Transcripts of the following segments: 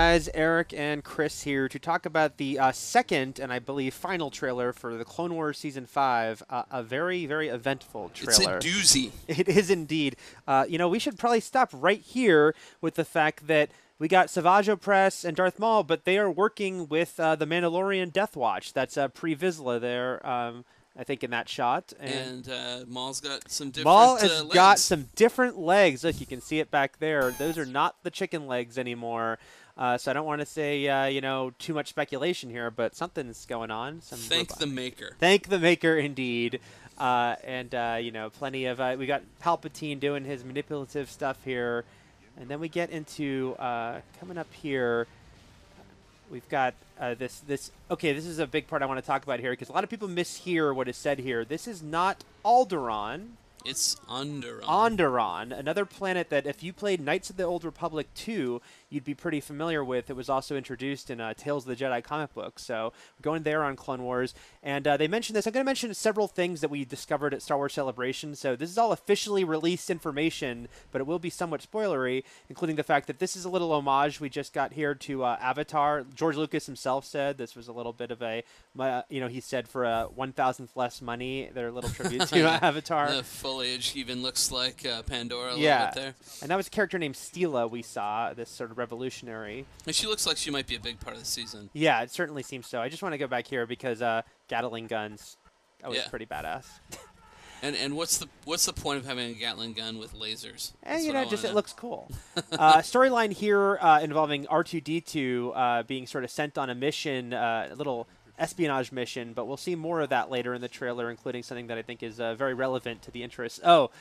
guys? Eric and Chris here to talk about the second and I believe final trailer for the Clone Wars Season 5. A very, very eventful trailer. It's a doozy. It is indeed. You know, we should probably stop right here with the fact that we got Savage Opress and Darth Maul, but they are working with the Mandalorian Death Watch. That's pre-Vizsla there. I think in that shot. And Maul's got some different Maul has legs. got some different legs. Look, you can see it back there. Those are not the chicken legs anymore. So I don't want to say, you know, too much speculation here, but something's going on. Thank the maker. Thank the maker, indeed. You know, plenty of we got Palpatine doing his manipulative stuff here. And then we get into coming up here. We've got this. Okay, this is a big part I want to talk about here because a lot of people mishear what is said here. This is not Alderaan. It's Onderon. Onderon, another planet that if you played Knights of the Old Republic 2, you'd be pretty familiar with. It was also introduced in Tales of the Jedi comic book. So we're going there on Clone Wars. And they mentioned this. I'm going to mention several things that we discovered at Star Wars Celebration. So this is all officially released information, but it will be somewhat spoilery, including the fact that this is a little homage we just got here to Avatar. George Lucas himself said this was a little bit of a, you know, he said for a 1,000th less money, their little tribute to Avatar. The foliage even looks like Pandora a little bit there. And that was a character named Steela we saw, this sort of revolutionary. And she looks like she might be a big part of the season. Yeah, it certainly seems so. I just want to go back here because Gatling guns, was pretty badass. And what's the point of having a Gatling gun with lasers? And you know, just it looks cool. Storyline here involving R2-D2 being sort of sent on a mission, a little espionage mission, but we'll see more of that later in the trailer, including something that I think is very relevant to the interests. Oh,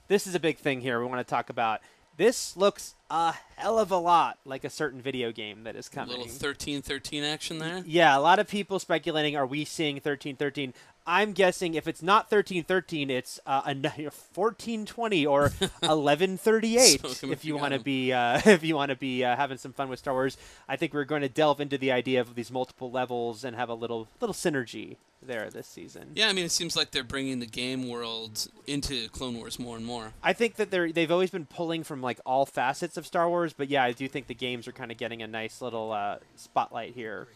this is a big thing here we want to talk about. This looks a hell of a lot like a certain video game that is coming. A little 1313 action there? Yeah, a lot of people speculating, are we seeing 1313? I'm guessing if it's not 1313, it's 1420 or 1138. So if you want to be having some fun with Star Wars, I think we're going to delve into the idea of these multiple levels and have a little synergy there this season. Yeah, I mean, it seems like they're bringing the game world into Clone Wars more and more. I think that they've always been pulling from like all facets of Star Wars, but yeah, I do think the games are kind of getting a nice little spotlight here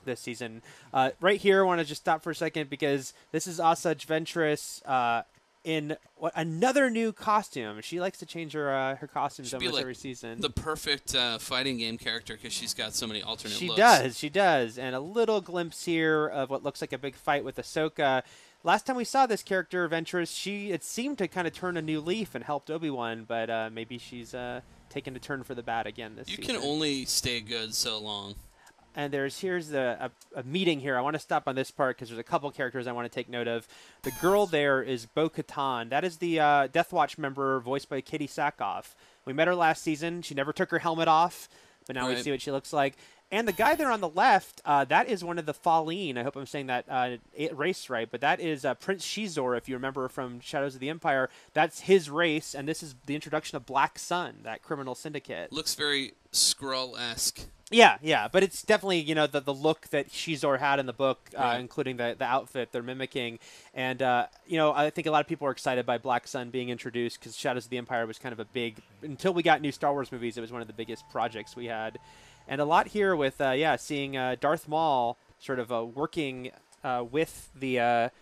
this season. Right here, I want to just stop for a second because this is Asajj Ventress in another new costume. She likes to change her costumes almost every season. The perfect fighting game character because she's got so many alternate looks. She does. And a little glimpse here of what looks like a big fight with Ahsoka. Last time we saw this character, Ventress, it seemed to kind of turn a new leaf and helped Obi-Wan, but maybe she's taken a turn for the bad again this season. You can only stay good so long. And here's a meeting here. I want to stop on this part because there's a couple characters I want to take note of. The girl there is Bo-Katan. That is the Death Watch member voiced by Katie Sackhoff. We met her last season. She never took her helmet off, but now we see what she looks like. And the guy there on the left, that is one of the Falleen. I hope I'm saying that race right, but that is Prince Shizor, if you remember from Shadows of the Empire. That's his race, and this is the introduction of Black Sun, that criminal syndicate. Looks very Skrull-esque. Yeah, but it's definitely, you know, the look that Shizor had in the book, including the outfit they're mimicking. And, you know, I think a lot of people are excited by Black Sun being introduced because Shadows of the Empire was kind of a big, until we got new Star Wars movies, it was one of the biggest projects we had. And a lot here with, seeing Darth Maul sort of working with the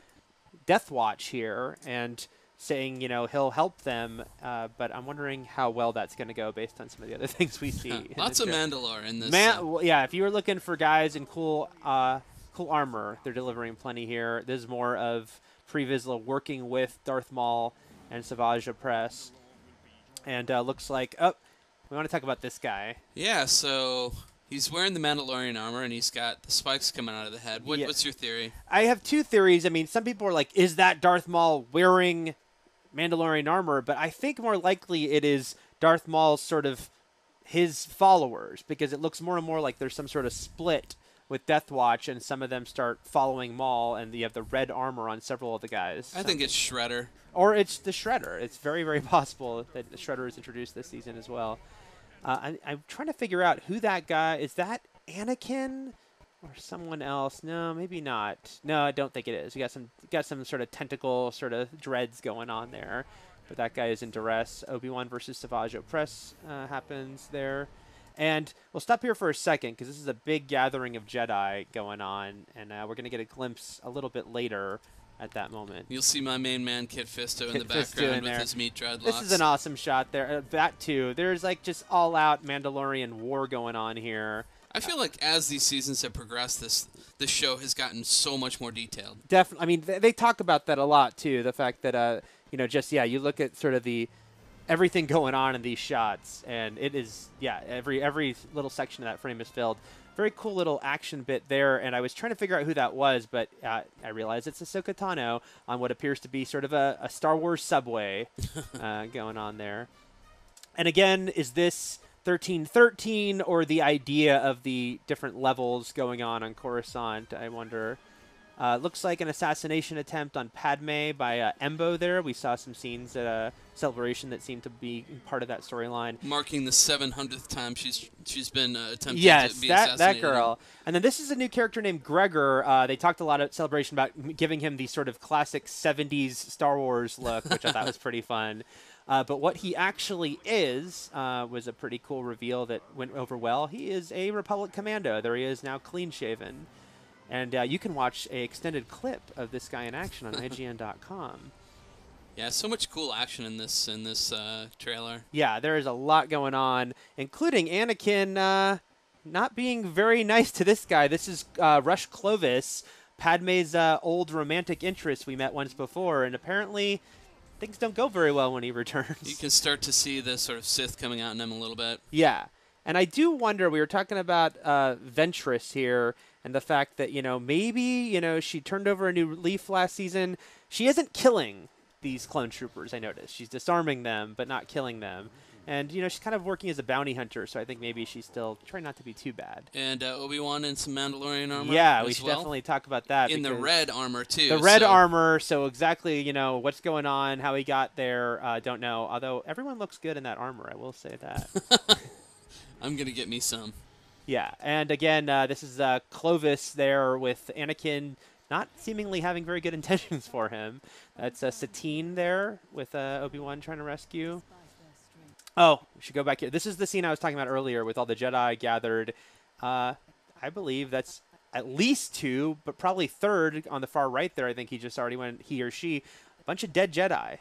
Death Watch here and saying, you know, he'll help them, but I'm wondering how well that's going to go based on some of the other things we see. Lots of Mandalore in this. Yeah, if you were looking for guys in cool armor, they're delivering plenty here. This is more of pre-Vizsla working with Darth Maul and Savage Opress. And looks like, we want to talk about this guy. Yeah, so he's wearing the Mandalorian armor, and he's got the spikes coming out of the head. What's your theory? I have two theories. I mean, some people are like, is that Darth Maul wearing Mandalorian armor? But I think more likely it is Darth Maul's sort of his followers, because it looks more and more like there's some sort of split with Death Watch, and some of them start following Maul, and you have the red armor on several of the guys. I think it's Shredder. Or it's the Shredder. It's very, very possible that the Shredder is introduced this season as well. I'm trying to figure out who that guy is. That Anakin or someone else? No, maybe not. No, I don't think it is. You got some sort of tentacle sort of dreads going on there. But that guy is in duress. Obi-Wan versus Savage Opress happens there. And we'll stop here for a second because this is a big gathering of Jedi going on, and we're going to get a glimpse a little bit later at that moment. You'll see my main man, Kit Fisto, in the background with his meat dreadlocks. This is an awesome shot there. That, too. There's, like, just all-out Mandalorian war going on here. I feel like as these seasons have progressed, this show has gotten so much more detailed. Definitely. I mean, they talk about that a lot, too, the fact that, you know, just, you look at sort of everything going on in these shots, and it is, every little section of that frame is filled. Very cool little action bit there, and I was trying to figure out who that was, but I realized it's Ahsoka Tano on what appears to be sort of a Star Wars subway going on there. And again, is this 1313 or the idea of the different levels going on Coruscant, I wonder? Looks like an assassination attempt on Padme by Embo there. We saw some scenes at a celebration that seemed to be part of that storyline. Marking the 700th time she's been attempting to be assassinated. Yes, that girl. And then this is a new character named Gregor. They talked a lot at Celebration about giving him the sort of classic 70s Star Wars look, which I thought was pretty fun. But what he actually is was a pretty cool reveal that went over well. He is a Republic commando. There he is now, clean-shaven. And you can watch an extended clip of this guy in action on IGN.com. Yeah, so much cool action in this trailer. Yeah, there is a lot going on, including Anakin not being very nice to this guy. This is Rush Clovis, Padme's old romantic interest we met once before, and apparently things don't go very well when he returns. You can start to see the sort of Sith coming out in him a little bit. Yeah, and I do wonder, we were talking about Ventress here, and the fact that, maybe, she turned over a new leaf last season. She isn't killing these clone troopers, I noticed. She's disarming them, but not killing them. And, she's kind of working as a bounty hunter, so I think maybe she's still trying not to be too bad. And Obi-Wan in some Mandalorian armor. Yeah, we should definitely talk about that. In the red armor, too. The red armor, so exactly, what's going on, how he got there, don't know. Although everyone looks good in that armor, I will say that. I'm going to get me some. Yeah, and again, this is Clovis there with Anakin not seemingly having very good intentions for him. That's Satine there with Obi-Wan trying to rescue. Oh, we should go back here. This is the scene I was talking about earlier with all the Jedi gathered. I believe that's at least 2, but probably 3rd on the far right there. I think he just already went, he or she. A bunch of dead Jedi,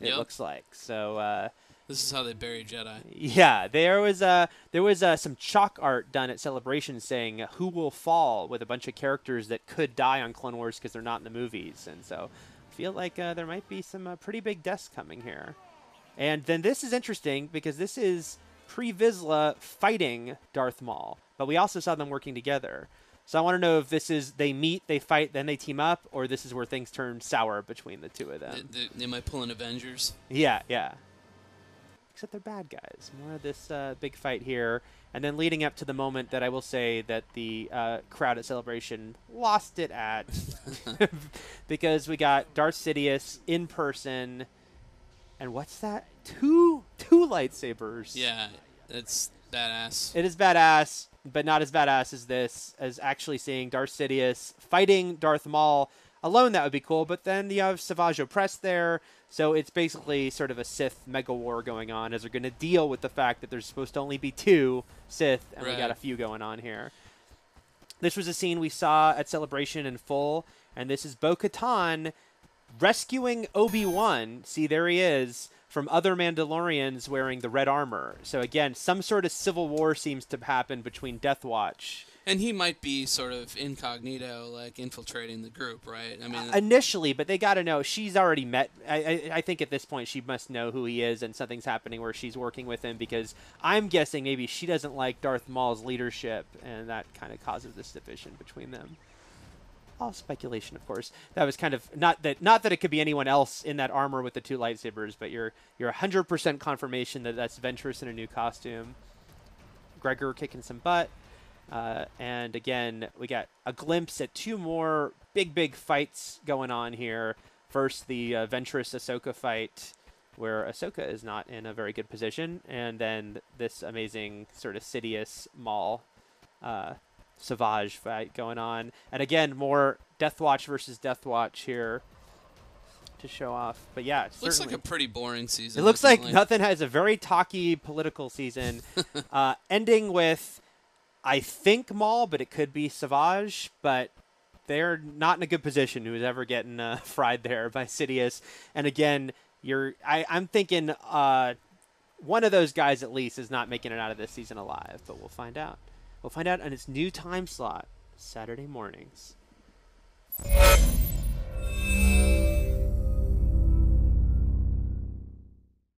it looks like. So... this is how they bury Jedi. Yeah, there was some chalk art done at Celebration saying who will fall with a bunch of characters that could die on Clone Wars because they're not in the movies. And so I feel like there might be some pretty big deaths coming here. And then this is interesting because this is Pre-Vizsla fighting Darth Maul. But we also saw them working together. So I want to know if this is they meet, they fight, then they team up, or this is where things turn sour between the two of them. They might pull in Avengers. Yeah, yeah. Except they're bad guys. More of this big fight here. And then leading up to the moment that I will say that the crowd at Celebration lost it at. Because we got Darth Sidious in person. And what's that? Two lightsabers. Yeah, it's badass. It is badass, but not as badass as this. As actually seeing Darth Sidious fighting Darth Maul alone, that would be cool. But then you have Savage Opress there. So it's basically sort of a Sith mega war going on as they're going to deal with the fact that there's supposed to only be 2 Sith, and we got a few going on here. This was a scene we saw at Celebration in full, and this is Bo-Katan rescuing Obi-Wan. See, there he is, from other Mandalorians wearing the red armor. So again, some sort of civil war seems to happen between Death Watch. And he might be sort of incognito, like infiltrating the group, right? I mean, initially, but they got to know. She's already met. I think at this point she must know who he is, and something's happening where she's working with him because I'm guessing maybe she doesn't like Darth Maul's leadership, and that kind of causes this division between them. All speculation, of course. That was kind of not that it could be anyone else in that armor with the 2 lightsabers, but you're 100% confirmation that that's Ventress in a new costume. Gregor kicking some butt. And again, we got a glimpse at 2 more big fights going on here. First, the Ventress Ahsoka fight, where Ahsoka is not in a very good position, and then this amazing sort of Sidious Maul Savage fight going on. And again, more Death Watch versus Death Watch here. to show off. But yeah, looks like a pretty boring season. It looks like nothing has a very talky political season, ending with, I think, Maul, but it could be Savage, but they're not in a good position. Who's ever getting fried there by Sidious? And again, I'm thinking one of those guys at least is not making it out of this season alive. But we'll find out. We'll find out on its new time slot, Saturday mornings.